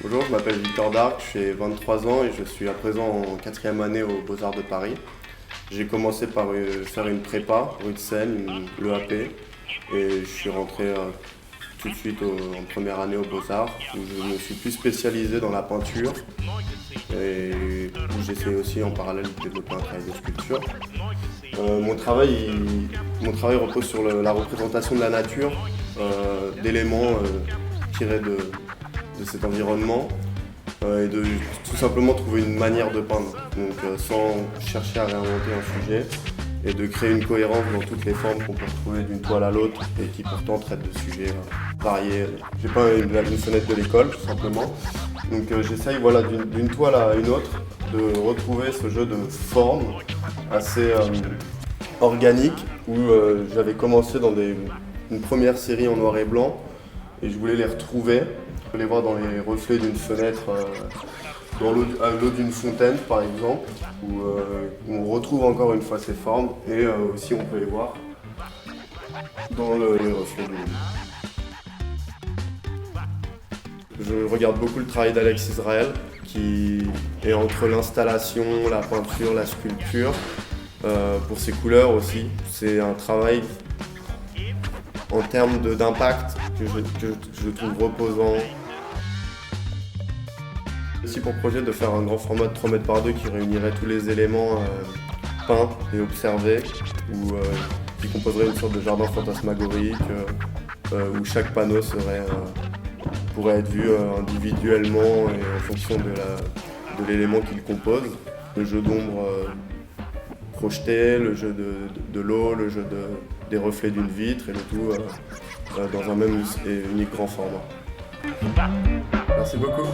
Bonjour, je m'appelle Victor Darc, j'ai 23 ans et je suis à présent en 4e année aux Beaux-Arts de Paris. J'ai commencé par faire une prépa, rue de Seine, l'EAP, et je suis rentré tout de suite en première année aux Beaux-Arts, où je me suis plus spécialisé dans la peinture et où j'essaie aussi en parallèle de développer un travail de sculpture. Mon travail repose sur la représentation de la nature, d'éléments tirés de cet environnement et de tout simplement trouver une manière de peindre, donc sans chercher à réinventer un sujet et de créer une cohérence dans toutes les formes qu'on peut retrouver d'une toile à l'autre et qui pourtant traitent de sujets variés. J'ai peint une fenêtre de l'école tout simplement, donc j'essaye voilà, d'une toile à une autre de retrouver ce jeu de formes assez organique où j'avais commencé dans une première série en noir et blanc et je voulais les retrouver. Je voulais les voir dans les reflets d'une fenêtre, à l'eau d'une fontaine par exemple, où on retrouve encore une fois ces formes et aussi on peut les voir dans les reflets de l'eau. Je regarde beaucoup le travail d'Alex Israël qui est entre l'installation, la peinture, la sculpture, pour ses couleurs aussi. C'est un travail en termes d'impact que je trouve reposant. J'ai aussi pour projet de faire un grand format de 3 mètres par 2 qui réunirait tous les éléments peints et observés, qui composerait une sorte de jardin fantasmagorique où chaque panneau pourrait être vu individuellement et en fonction de l'élément qu'il compose. Le jeu d'ombre projeté, le jeu de l'eau, le jeu des reflets d'une vitre et le tout dans un même et unique grand format. Merci beaucoup.